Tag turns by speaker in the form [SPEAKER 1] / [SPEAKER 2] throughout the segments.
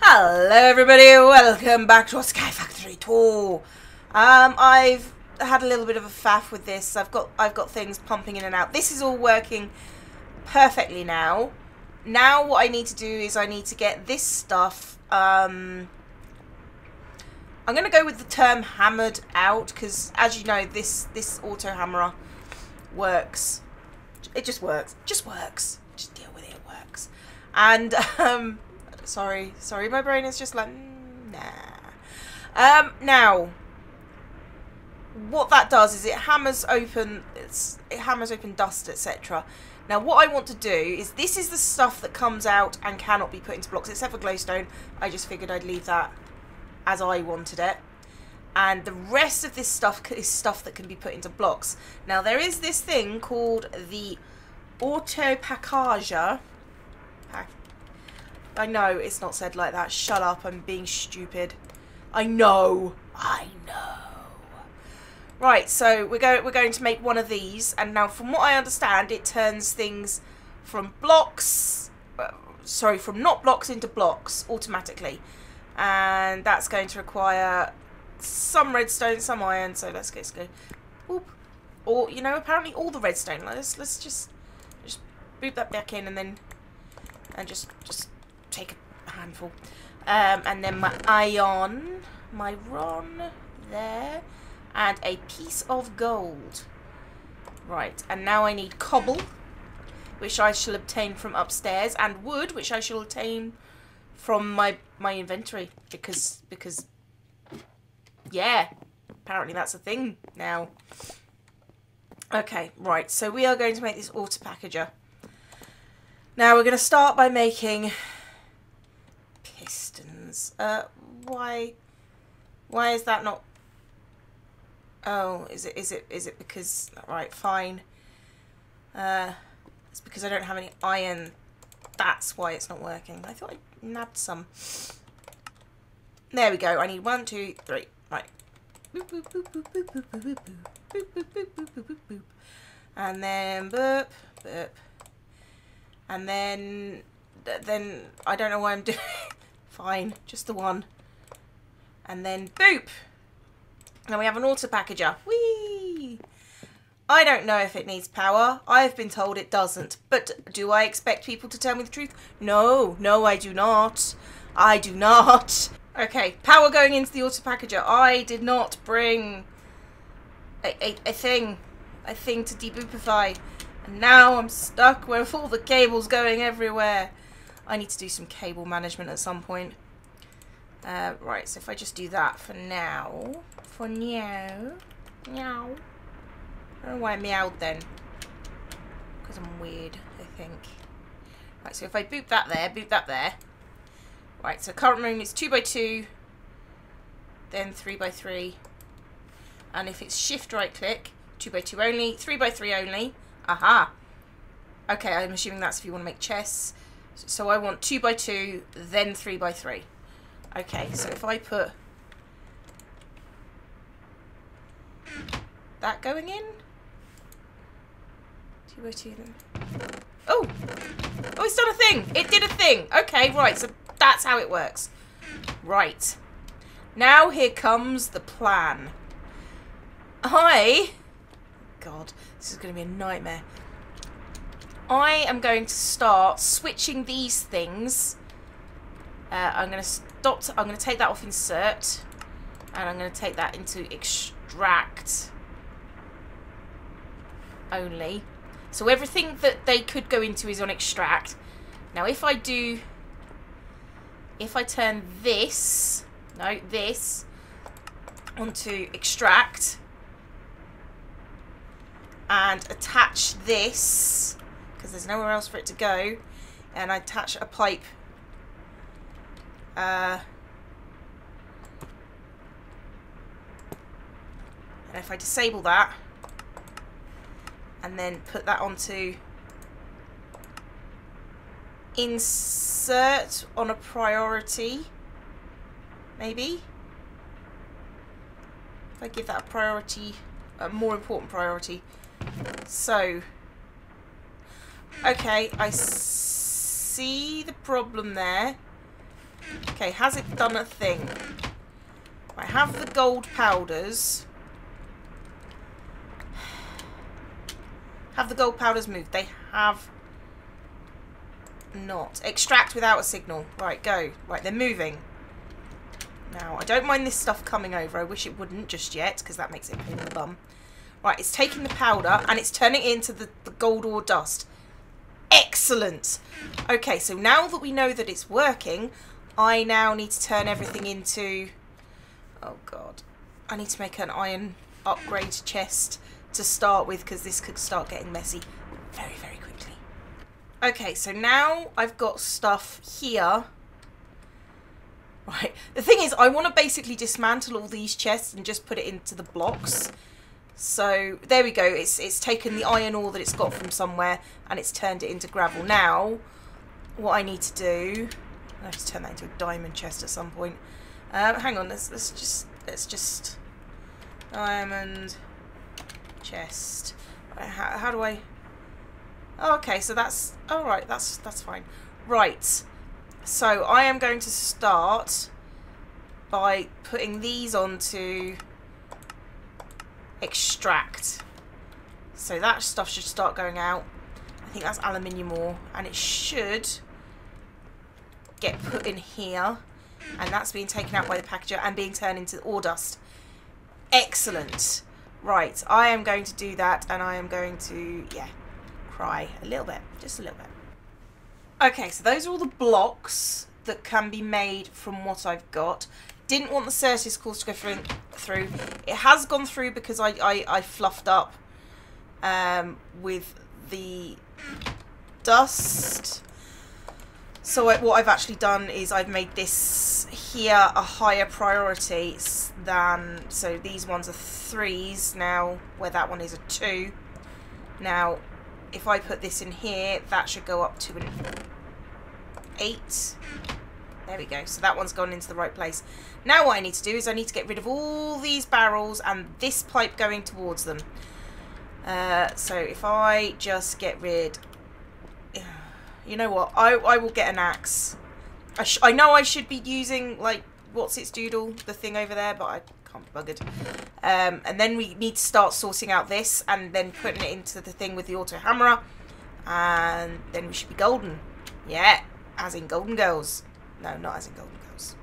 [SPEAKER 1] Hello everybody, welcome back to Sky Factory 2. I've had a little bit of a faff with this. I've got things pumping in and out. This is all working perfectly now. Now what I need to do is I need to get this stuff. I'm going to go with the term hammered out because, as you know, this auto hammerer works. It just works. Just works. Just deal with it. It works. And sorry, my brain is just like, nah. Now, what that does is it hammers open dust, etc. Now, what I want to do is, this is the stuff that comes out and cannot be put into blocks, except for glowstone. I just figured I'd leave that as I wanted it. And the rest of this stuff is stuff that can be put into blocks. Now, there is this thing called the auto packager. I know it's not said like that. Shut up, I'm being stupid. I know. Right, so we're going to make one of these, and now from what I understand, it turns things from blocks, from not blocks into blocks automatically, and that's going to require some redstone, some iron. So let's go. Boop. Or apparently all the redstone. Let's just boot that back in, and then just take a handful, and then my iron, my ron there. And a piece of gold. Right, and now I need cobble, which I shall obtain from upstairs, and wood, which I shall obtain from my inventory, because yeah, apparently that's a thing now. Okay, right, so we are going to make this auto packager. Now we're going to start by making pistons. Why is that not? Oh, is it because, right, fine. It's because I don't have any iron. That's why it's not working. I thought I nabbed some. There we go. I need 1, 2, 3. Right. Boop, boop, boop, boop, boop, boop, boop, boop, boop, boop, boop, boop, boop, boop, boop. And then boop, boop. And then I don't know why I'm doing fine, just the one. And then boop. Now we have an auto packager. Whee! I don't know if it needs power. I've been told it doesn't. But do I expect people to tell me the truth? No, I do not. I do not. Okay, power going into the auto packager. I did not bring a thing to deboopify. And now I'm stuck with all the cables going everywhere. I need to do some cable management at some point. Right, so if I just do that for now. Meow. I don't know why I meowed then. Because I'm weird, I think. Right, so if I boop that there. Right, so current room is 2x2, then 3x3. And if it's shift right click, 2x2 only, 3x3 only. Aha! Okay, I'm assuming that's if you want to make chests. So I want 2x2, then 3x3. Okay, so if I put that going in, 2x2 then. Oh, it's done a thing. It did a thing. Okay, right. So that's how it works. Right. Now here comes the plan. God, this is going to be a nightmare. I am going to start switching these things. I'm going to take that off insert, and I'm going to take that into extract only. So everything that they could go into is on extract. Now if I turn this onto extract and attach this, because there's nowhere else for it to go, and I attach a pipe and if I disable that and then put that onto insert on a priority, maybe if I give that a priority, a more important priority. So okay, I see the problem there. Okay, has it done a thing? I have the gold powders. Have the gold powders moved? They have not. Extract without a signal. Right, go. Right, they're moving. Now, I don't mind this stuff coming over. I wish it wouldn't just yet, because that makes it a pain in the bum. Right, it's taking the powder, and it's turning it into the gold ore dust. Excellent! Okay, so now that we know that it's working, I now need to turn everything into... Oh, God. I need to make an iron upgrade chest to start with, because this could start getting messy very, very quickly. Okay, so now I've got stuff here. Right, the thing is, I want to basically dismantle all these chests and just put it into the blocks. So, there we go. It's taken the iron ore that it's got from somewhere and it's turned it into gravel. Now, what I need to do... I have to turn that into a diamond chest at some point. Hang on, let's just... Diamond chest. Right, how do I... Oh, okay, so that's... Oh, right, that's fine. Right. So I am going to start by putting these onto extract. So that stuff should start going out. I think that's aluminium ore, and it should get put in here, and that's being taken out by the packager and being turned into ore dust. Excellent. Right, I am going to do that, and I am going to, yeah, cry a little bit, just a little bit. Okay, so those are all the blocks that can be made from what I've got. Didn't want the Certis course to go through. It has gone through because I fluffed up with the dust. So what I've actually done is I've made this here a higher priority than... So these ones are 3s now, where that one is a 2. Now... If I put this in here, that should go up to an 8. There we go. So that one's gone into the right place. Now what I need to do is I need to get rid of all these barrels and this pipe going towards them. So if I just get rid... You know what? I will get an axe. I know I should be using, like, what's its doodle? The thing over there, but I can't be buggered. And then we need to start sorting out this and then putting it into the thing with the auto hammerer, and then we should be golden. Yeah, as in Golden Girls. No, not as in Golden Girls.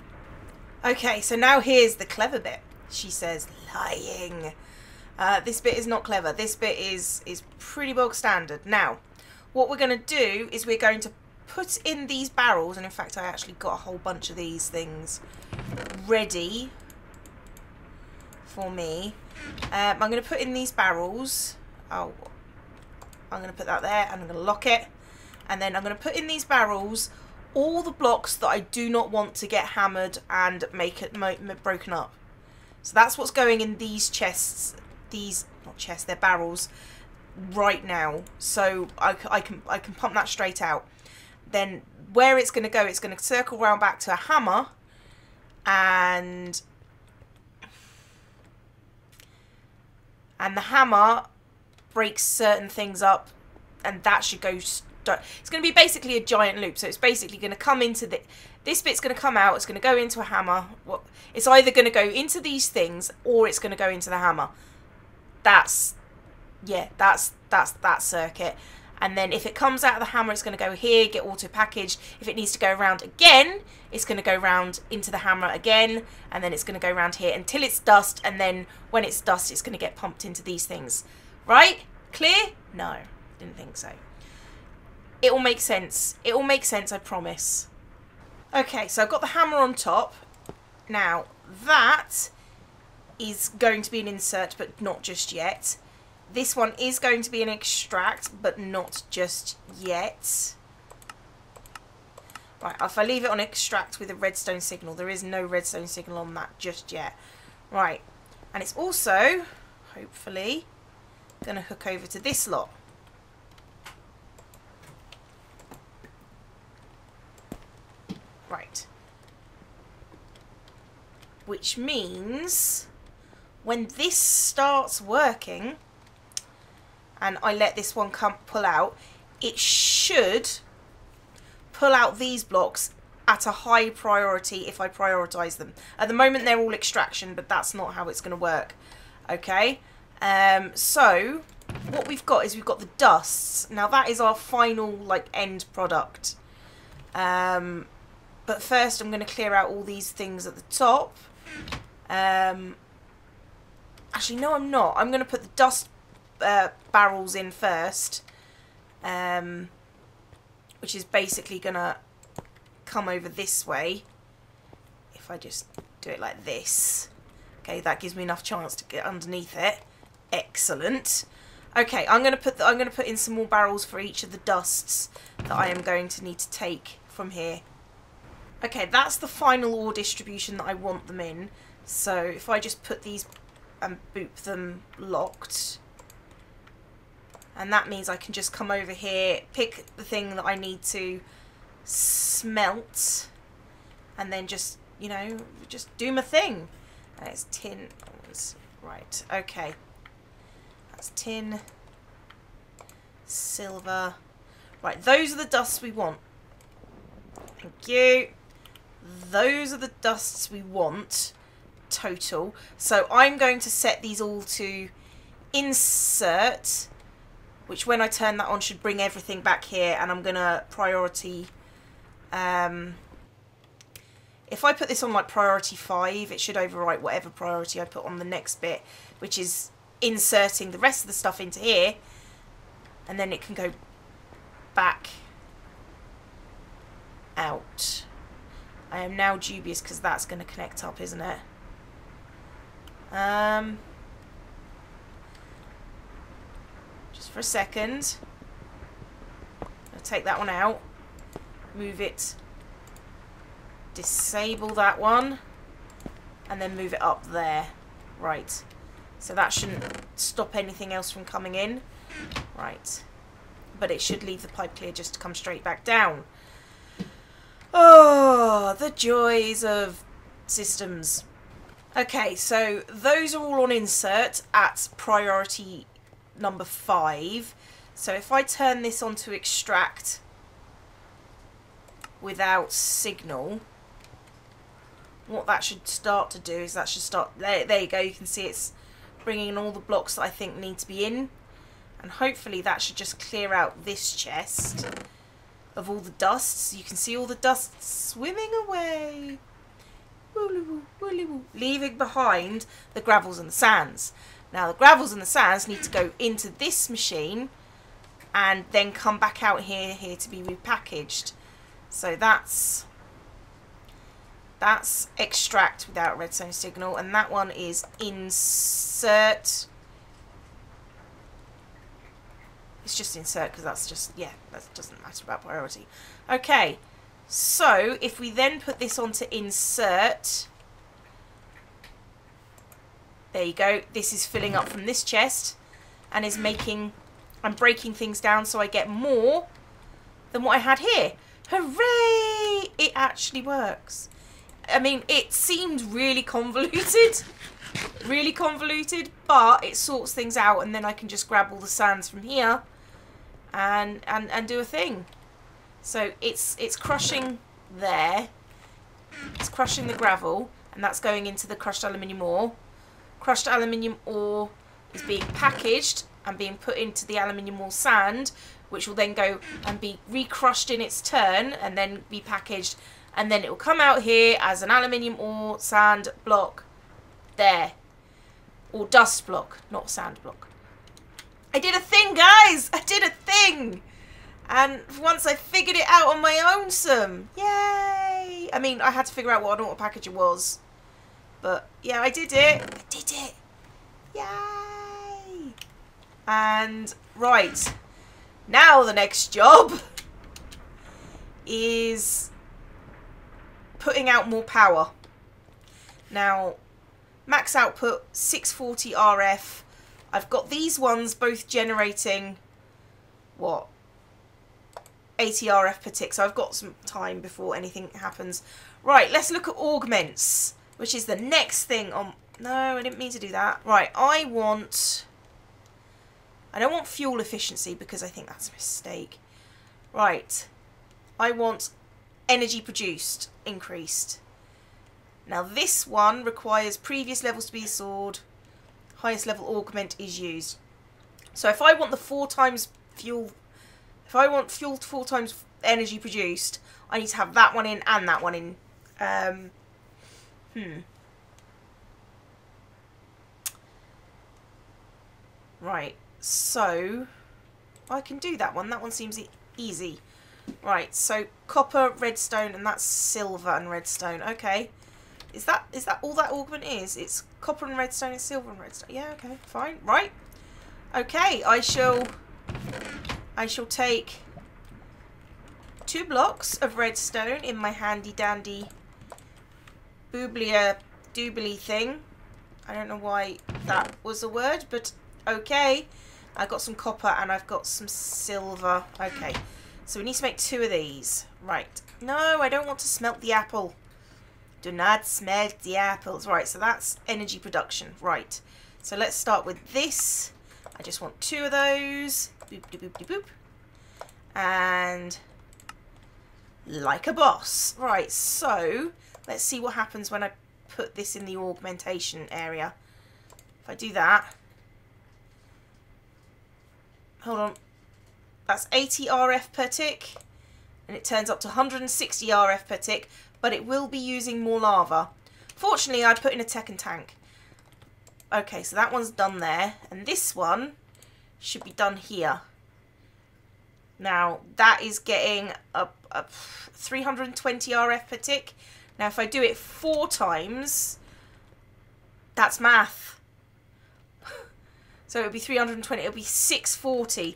[SPEAKER 1] Okay, so now here's the clever bit. She says, lying. This bit is not clever. This bit is pretty bog standard. Now, what we're going to do is we're going to put in these barrels, and in fact I actually got a whole bunch of these things ready for me. I'm going to put in these barrels. Oh, I'm going to put that there, and I'm going to lock it. And then I'm going to put in these barrels all the blocks that I do not want to get hammered and make it broken up. So that's what's going in these chests. These, not chests, they're barrels right now. So I can pump that straight out. Then where it's going to go, it's going to circle round back to a hammer, and the hammer breaks certain things up, and that should go... It's going to be basically a giant loop. So it's basically going to come into this bit's going to come out, it's going to go into a hammer. It's either going to go into these things, or it's going to go into the hammer. That's that circuit. And then if it comes out of the hammer, it's going to go here, get auto-packaged. If it needs to go around again, it's going to go round into the hammer again. And then it's going to go around here until it's dust. And then when it's dust, it's going to get pumped into these things. Right? Clear? No, didn't think so. It will make sense. It will make sense, I promise. Okay, so I've got the hammer on top. Now, that is going to be an insert, but not just yet. This one is going to be an extract, but not just yet. Right, if I leave it on extract with a redstone signal, there is no redstone signal on that just yet. Right, and it's also, hopefully, going to hook over to this lot. Right. Which means when this starts working, and I let this one pull out, it should pull out these blocks at a high priority if I prioritize them. At the moment they're all extraction, but that's not how it's going to work. Okay, so what we've got is we've got the dusts. Now that is our final like end product. But first I'm going to clear out all these things at the top. Actually, no, I'm not. I'm going to put the dust barrels in first, which is basically going to come over this way. If I just do it like this. Okay, that gives me enough chance to get underneath it. Excellent. Okay, I'm going to put in some more barrels for each of the dusts that I am going to need to take from here. Okay, that's the final ore distribution that I want them in. So if I just put these and boop them locked, and that means I can just come over here, pick the thing that I need to smelt, and then just, you know, just do my thing. And it's tin. Right, okay. That's tin, silver. Right, those are the dusts we want. Thank you. Those are the dusts we want total. So I'm going to set these all to insert, which when I turn that on should bring everything back here, and I'm going to priority... if I put this on like priority 5, it should overwrite whatever priority I put on the next bit, which is inserting the rest of the stuff into here, and then it can go back out. I am now dubious because that's going to connect up, isn't it? Just for a second. I'll take that one out. Move it. Disable that one. And then move it up there. Right. So that shouldn't stop anything else from coming in. Right. But it should leave the pipe clear just to come straight back down. Oh, the joys of systems. Okay, so those are all on insert at priority number 5. So if I turn this on to extract without signal, what that should start to do is that should start... There you go, you can see it's bringing in all the blocks that I think need to be in. And hopefully that should just clear out this chest of all the dusts. You can see all the dust swimming away. Woo-ly-woo, woo-ly-woo, leaving behind the gravels and the sands. Now the gravels and the sands need to go into this machine and then come back out here to be repackaged. So that's extract without redstone signal, and that one is insert. It's just insert because that's just, yeah, that doesn't matter about priority. Okay, so if we then put this onto insert, there you go. This is filling up from this chest and is making, I'm breaking things down so I get more than what I had here. Hooray! It actually works. I mean, it seemed really convoluted. Really convoluted, but it sorts things out, and then I can just grab all the sands from here and do a thing. So it's crushing there. It's crushing the gravel, and that's going into the crushed aluminium ore. Crushed aluminium ore is being packaged and being put into the aluminium ore sand, which will then go and be recrushed in its turn and then be packaged, and then it will come out here as an aluminium ore sand block there. Or dust block, not sand block. I did a thing, guys! I did a thing! And once I figured it out on my own some. Yay! I mean, I had to figure out what an auto packager was. But, yeah, I did it. I did it. Yay! And, right. Now the next job is putting out more power. Now, max output 640 RF. I've got these ones both generating, what, 80 RF per tick, so I've got some time before anything happens. Right, let's look at augments, which is the next thing on... No, I didn't mean to do that. Right, I don't want fuel efficiency because I think that's a mistake. Right, I want energy produced increased. Now this one requires previous levels to be stored. Highest level augment is used. So if I want the 4 times fuel, if I want fuel 4 times energy produced, I need to have that one in and that one in. Right, so I can do that one. That one seems easy. Right, so copper, redstone, and that's silver and redstone. Okay. Is that all that augment is? It's copper and redstone and silver and redstone. Yeah, okay, fine. Right. Okay, I shall take 2 blocks of redstone in my handy dandy booblia doobly thing. I don't know why that was a word, but okay. I've got some copper and I've got some silver. Okay. So we need to make 2 of these. Right. No, I don't want to smelt the apple. Do not smelt the apples. Right, so that's energy production. Right. So let's start with this. I just want 2 of those. Boop, de boop, de boop. And like a boss. Right, so let's see what happens when I put this in the augmentation area. If I do that. Hold on. That's 80 RF per tick. And it turns up to 160 RF per tick. But it will be using more lava. Fortunately, I put in a Tekken tank. Okay, so that one's done there. And this one should be done here. Now, that is getting up 320 RF per tick. Now, if I do it 4 times, that's math. So it would be 320. It would be 640.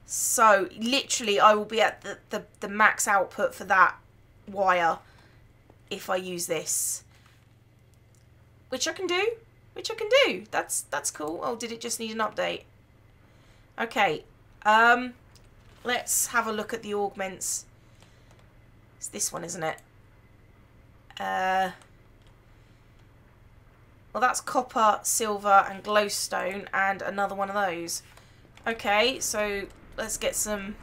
[SPEAKER 1] So, literally, I will be at the max output for that wire if I use this. Which I can do. Which I can do. That's cool. Oh, did it just need an update? Okay. Let's have a look at the augments. It's this one, isn't it? Well, that's copper, silver, and glowstone, and another one of those. Okay, so let's get some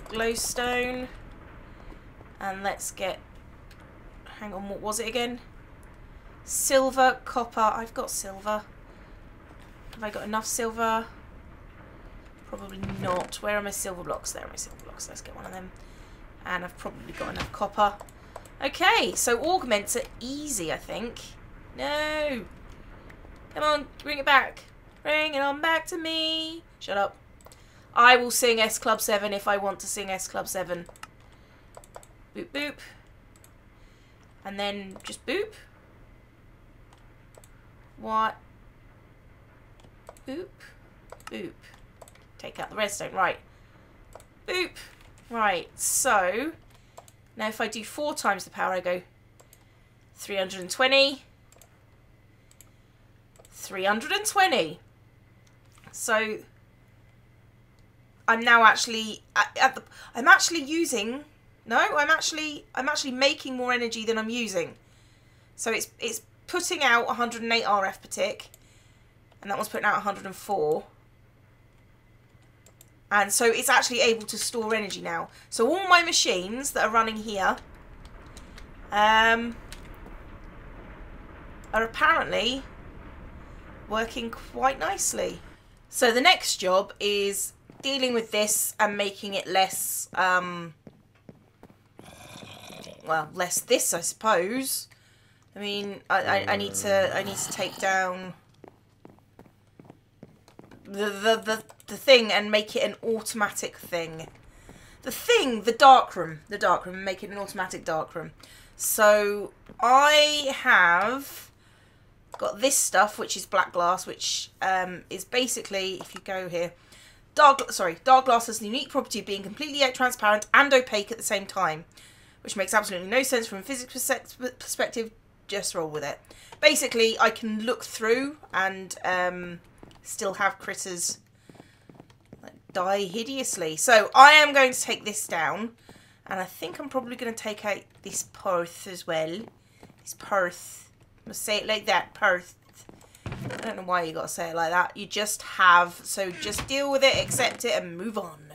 [SPEAKER 1] glowstone. And let's get, hang on, what was it again? Silver, copper. I've got silver. Have I got enough silver? Probably not. Where are my silver blocks? There are my silver blocks. Let's get one of them. And I've probably got enough copper. Okay, so augments are easy, I think. No. Come on, bring it back. Bring it on back to me. Shut up. I will sing S Club 7 if I want to sing S Club 7. Boop, boop. And then just boop. What? Boop. Boop. Take out the redstone. Right. Boop. Right. So, now if I do 4 times the power, I go 320. 320. So, I'm now actually I'm actually using... No, I'm actually making more energy than I'm using. So it's putting out 108 RF per tick. And that one's putting out 104. And so it's actually able to store energy now. So all my machines that are running here are apparently working quite nicely. So the next job is dealing with this and making it less... well, less this, I suppose. I mean, I need to take down the thing and make it an automatic thing. The darkroom, and make it an automatic darkroom. So I have got this stuff, which is black glass, which is basically, if you go here, dark glass has the unique property of being completely transparent and opaque at the same time. Which makes absolutely no sense from a physics perspective. Just roll with it. Basically, I can look through and still have critters like, die hideously. So I am going to take this down. And I think I'm probably going to take out this Perth as well. This Perth. I'm going to say it like that. Perth. I don't know why you got to say it like that. You just have. So just deal with it, accept it, and move on.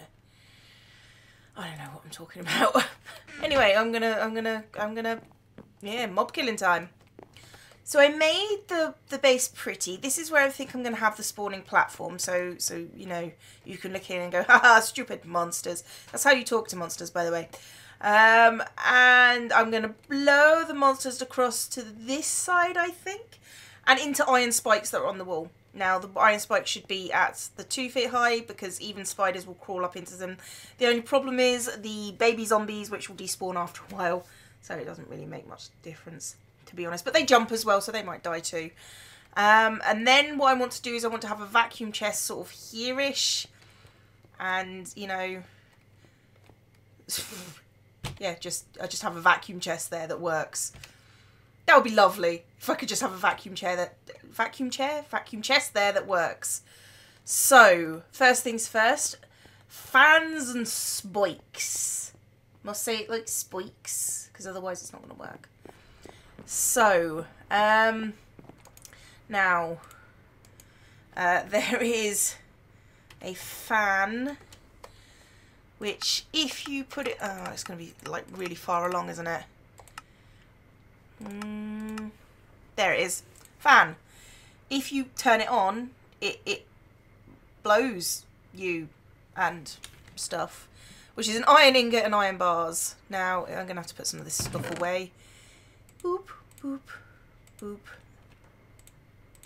[SPEAKER 1] I don't know what I'm talking about. Anyway, I'm gonna, yeah, mob killing time. So I made the base pretty. This is where I think I'm going to have the spawning platform. So you know, you can look in and go, haha, stupid monsters. That's how you talk to monsters, by the way. And I'm going to blow the monsters across to this side, I think, and into iron spikes that are on the wall. Now, the iron spikes should be at the 2 feet high because even spiders will crawl up into them. The only problem is the baby zombies, which will despawn after a while. So it doesn't really make much difference, to be honest. But they jump as well, so they might die too. And then what I want to do is I want to have a vacuum chest sort of here-ish. And, you know... yeah, I just have a vacuum chest there that works. That would be lovely if I could just have a vacuum chest there that works. So, first things first, fans and spikes. Must say it like spikes, because otherwise it's not going to work. So, now, there is a fan, which if you put it, oh, it's going to be like really far along, isn't it? There it is. Fan. If you turn it on, it blows you and stuff, which is an iron ingot and iron bars. Now I'm gonna have to put some of this stuff away. Boop, boop, boop,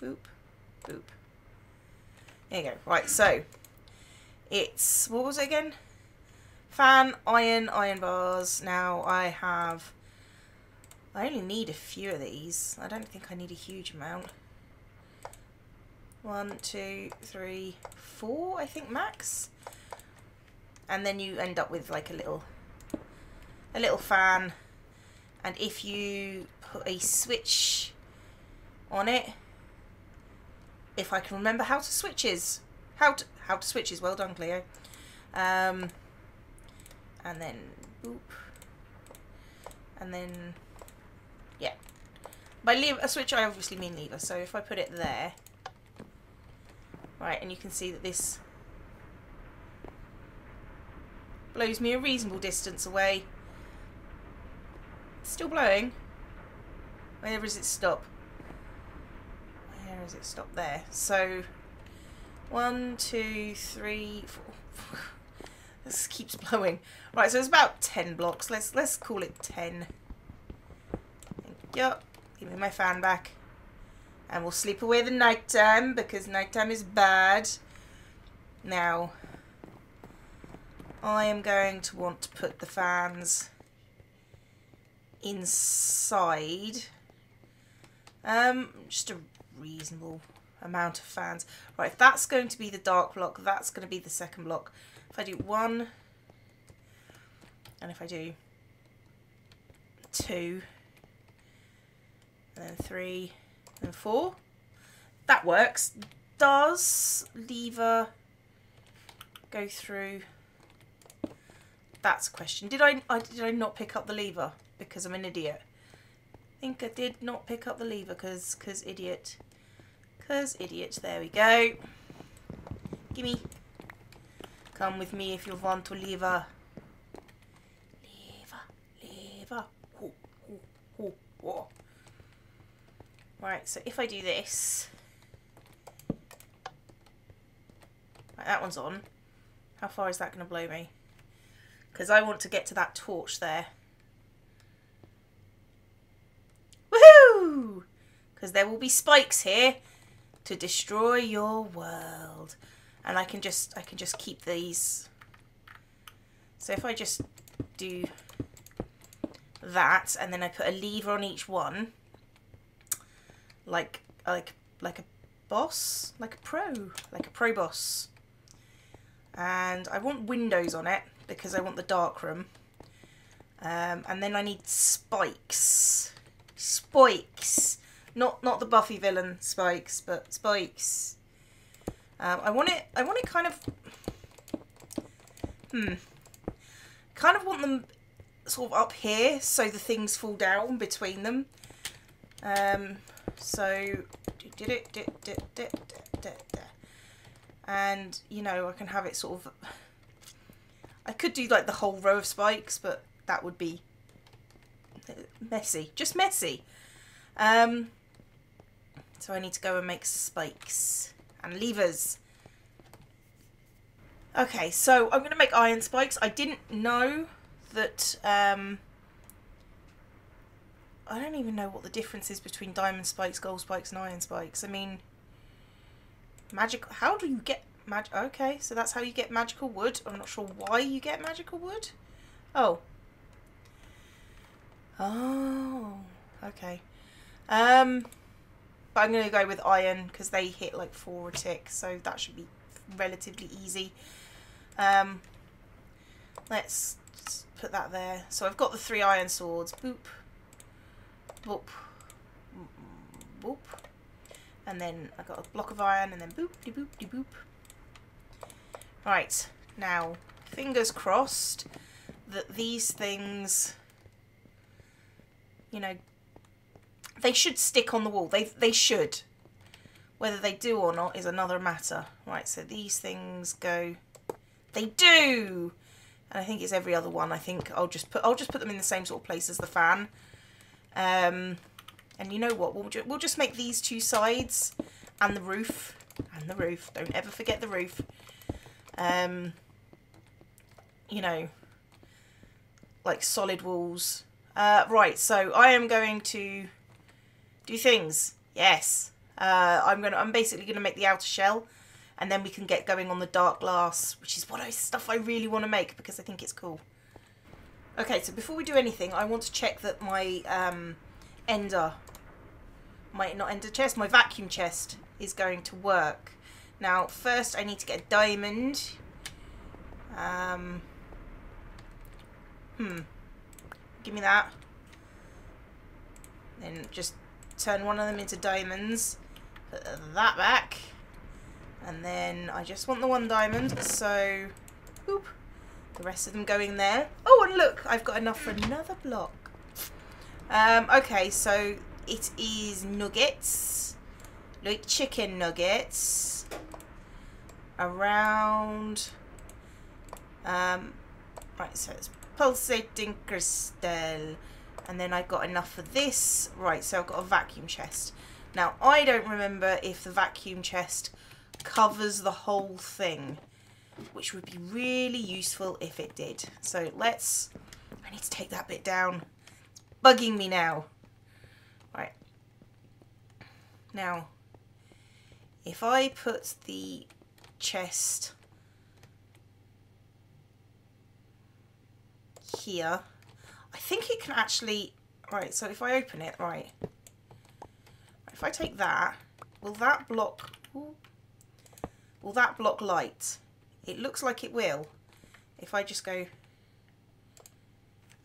[SPEAKER 1] boop, boop. There you go. Right, so it's, what was it again? Fan, iron bars. Now I only need a few of these. I don't think I need a huge amount. 1, 2, 3, 4, I think max. And then you end up with like a little fan. And if you put a switch on it, if I can remember how to switches, how to switches. Well done, Cleo. And then boop, and then yeah. By lever, a switch I obviously mean lever. So if I put it there, right, and you can see that this blows me a reasonable distance away. It's still blowing. Where does it stop? Where does it stop? There. So 1, 2, 3, 4. This keeps blowing. Right, so it's about 10 blocks. Let's call it 10. Thank you. Give me my fan back. And we'll sleep away the nighttime because nighttime is bad. Now, I am going to want to put the fans inside. Just a reasonable amount of fans. Right, if that's going to be the dark block, that's going to be the second block. If I do 1, and if I do 2, and then 3, and 4, that works. Does lever go through? That's a question. Did I not pick up the lever because I'm an idiot? I think I did not pick up the lever because idiot. Because idiot. There we go. Gimme. Come with me if you want to lever. Lever. Ooh, ooh, ooh, ooh. Right, so if I do this. Right, that one's on. How far is that going to blow me? Because I want to get to that torch there. Woohoo! Because there will be spikes here to destroy your world. And I can just keep these. So if I just do that and then I put a lever on each one, like a boss, like a pro boss. And I want windows on it because I want the dark room. And then I need spikes. Spikes. Not the Buffy villain spikes, but spikes. I want it kind of kind of want them sort of up here so the things fall down between them. So and you know, I can have it sort of, I could do like the whole row of spikes, but that would be messy. Just messy. So I need to go and make spikes and levers. Okay, so I'm going to make iron spikes. I didn't know that... I don't even know what the difference is between diamond spikes, gold spikes and iron spikes. I mean... Magical... How do you get... Okay, so that's how you get magical wood. I'm not sure why you get magical wood. Oh. Oh. Okay. But I'm going to go with iron because they hit like 4 a tick. So that should be relatively easy. Let's put that there. So I've got the 3 iron swords. Boop. Boop. Boop. And then I got a block of iron and then boop de boop de boop. Right, now fingers crossed that these things, you know, they should stick on the wall. They should. Whether they do or not is another matter. Right, so these things go. They do. And I think it's every other one. I think I'll just put them in the same sort of place as the fan. And you know what? We'll just make these 2 sides and the roof. And the roof. Don't ever forget the roof. You know, like solid walls. Right, so I am going to do things. Yes. I'm basically gonna make the outer shell, and then we can get going on the dark glass, which is stuff I really want to make because I think it's cool. Okay, so before we do anything, I want to check that my my vacuum chest is going to work. Now, first I need to get a diamond. Give me that. Then just turn one of them into diamonds. Put that back. And then I just want the 1 diamond, so boop. The rest of them going there. Oh, and look, I've got enough for another block. Okay, so it is nuggets. Like chicken nuggets. Around... right, so it's pulsating crystal. And then I got enough for this. Right, so I've got a vacuum chest. Now, I don't remember if the vacuum chest covers the whole thing, which would be really useful if it did. So let's... I need to take that bit down. It's bugging me now. Right. Now, if I put the chest here, I think it can actually... Right, so if I open it, right. If I take that, will that block... Ooh, will that block light? It looks like it will. If I just go...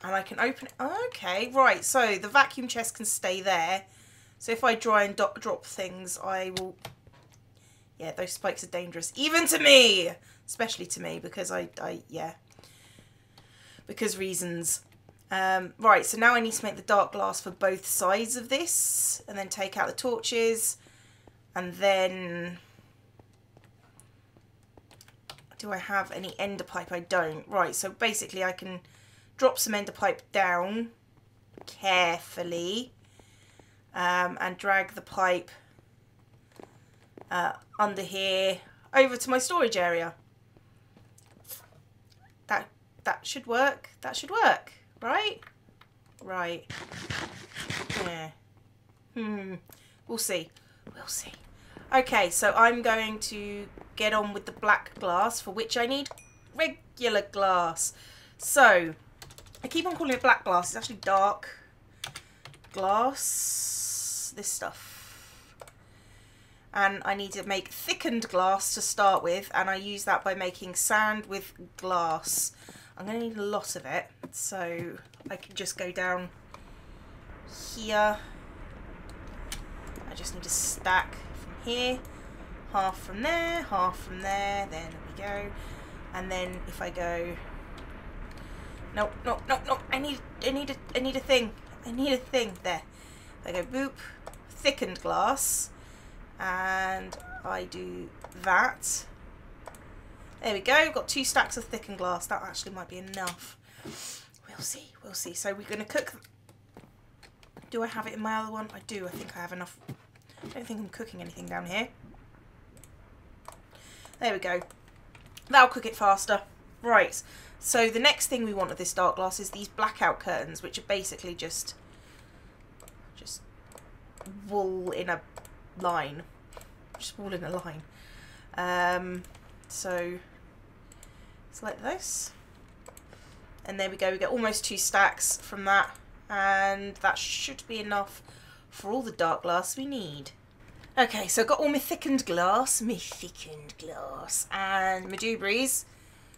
[SPEAKER 1] And I can open it... Okay, right, so the vacuum chest can stay there. So if I try and drop things, I will... Yeah, those spikes are dangerous. Even to me! Especially to me, because yeah. Because reasons. Right, so now I need to make the dark glass for both sides of this. And then take out the torches. And then... Do I have any ender pipe? I don't. Right, so basically I can drop some ender pipe down carefully. And drag the pipe under here over to my storage area. That should work. That should work, right? Right. Yeah. We'll see. We'll see. Okay, so I'm going to get on with the black glass, for which I need regular glass. So, I keep on calling it black glass. It's actually dark glass. This stuff. And I need to make thickened glass to start with, and I use that by making sand with glass. I'm going to need a lot of it, so I can just go down here. I just need a stack from here, half from there, there we go. And then if I go... Nope, I need a thing. There. I go boop, thickened glass. And I do that. There we go. Got 2 stacks of thickened glass. That actually might be enough. We'll see. We'll see. So we're going to cook. Do I have it in my other one? I do. I think I have enough. I don't think I'm cooking anything down here. There we go. That'll cook it faster. Right. So the next thing we want of this dark glass is these blackout curtains, which are basically just wool in a line. Just wool in a line. So select this. And there we go. We get almost 2 stacks from that. And that should be enough for all the dark glass we need. Okay, so I've got all my thickened glass, and my dewberries.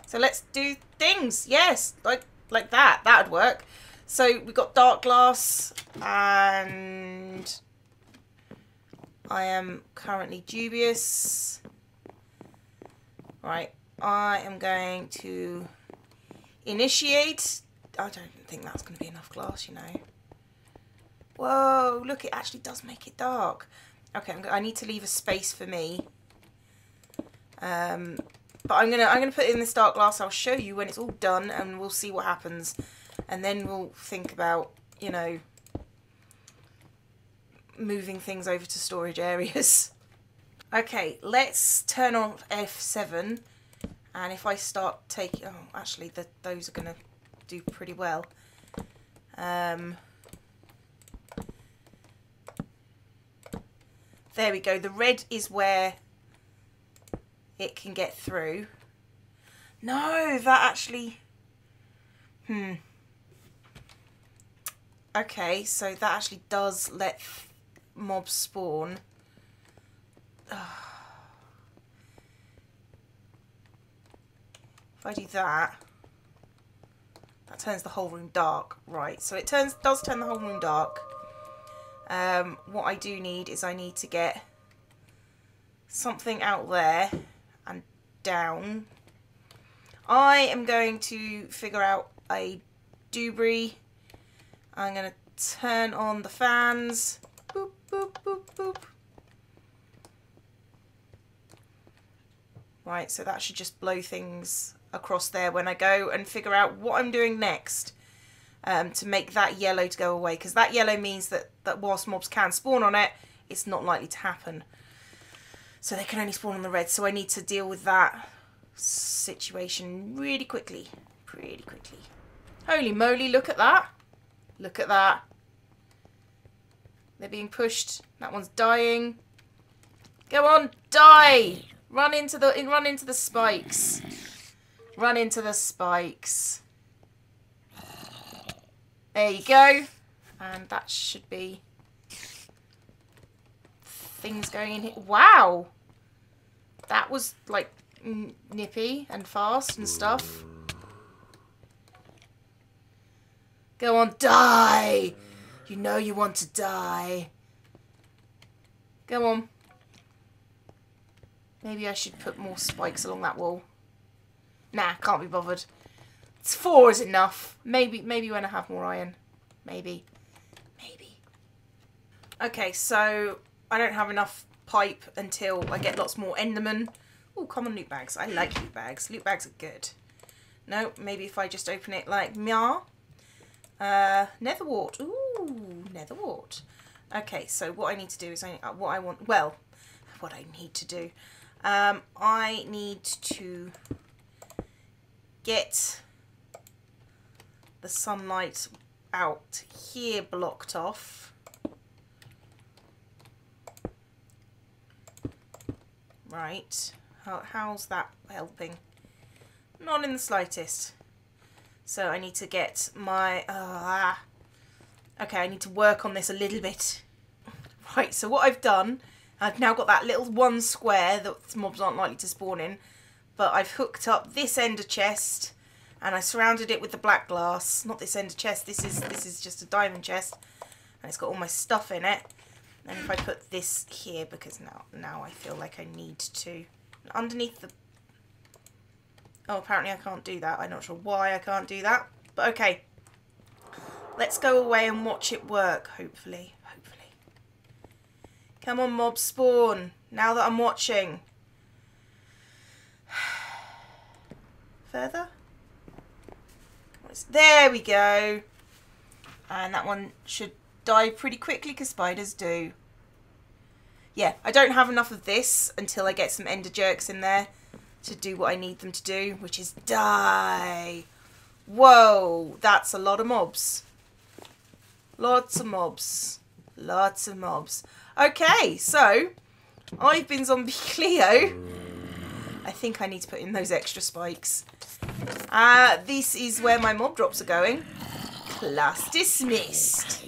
[SPEAKER 1] So let's do things. Yes, like that. That would work. So we've got dark glass, and I am currently dubious. Right, I am going to initiate. I don't think that's going to be enough glass, you know. Whoa, look, it actually does make it dark. Okay, I need to leave a space for me. But I'm gonna put in this dark glass. I'll show you when it's all done, and we'll see what happens. And then we'll think about, you know, moving things over to storage areas. Okay, let's turn on F7. And if I start taking... Oh, actually, those are going to do pretty well. There we go. The red is where it can get through. No, that actually... Okay, so that actually does let mobs spawn. If I do that, that turns the whole room dark. Right, so it does turn the whole room dark. What I do need is I need to get something out there and down. I am going to figure out a dewberry. I'm going to turn on the fans. Boop, boop, boop, boop. Right, so that should just blow things across there when I go and figure out what I'm doing next to make that yellow to go away. Because that yellow means that whilst mobs can spawn on it, it's not likely to happen. So they can only spawn on the red. So I need to deal with that situation really quickly. Pretty quickly. Holy moly, look at that. Look at that. They're being pushed. That one's dying. Go on, die! Run into the spikes. Run into the spikes. There you go. And that should be things going in here. Wow! That was like nippy and fast and stuff. Go on, die! You know you want to die. Go on. Maybe I should put more spikes along that wall. Nah, can't be bothered. 4 is enough. Maybe when I have more iron. Maybe. Okay, so I don't have enough pipe until I get lots more Enderman. Oh, common loot bags. I like loot bags. Loot bags are good. No, maybe if I just open it like meow. Netherwort. Ooh, netherwort. Okay, so what I need to do is what I need to do. I need to get the sunlight out here blocked off. Right. How's that helping? Not in the slightest. So I need to get my... Okay, I need to work on this a little bit. Right, so what I've done... I've now got that little one square that mobs aren't likely to spawn in. But I've hooked up this ender chest. And I surrounded it with the black glass. Not this ender chest. This is just a diamond chest. And it's got all my stuff in it. And if I put this here, because now I feel like I need to... Underneath the... Oh, apparently I can't do that. I'm not sure why I can't do that. But okay. Let's go away and watch it work, hopefully. Come on, mob spawn. Now that I'm watching. further. There we go. And that one should die pretty quickly because spiders do. Yeah, I don't have enough of this until I get some ender jerks in there to do what I need them to do, which is die. Whoa, that's a lot of mobs. Lots of mobs. Lots of mobs. Okay, so I've been Zombie Cleo. I think I need to put in those extra spikes. This is where my mob drops are going. Class dismissed.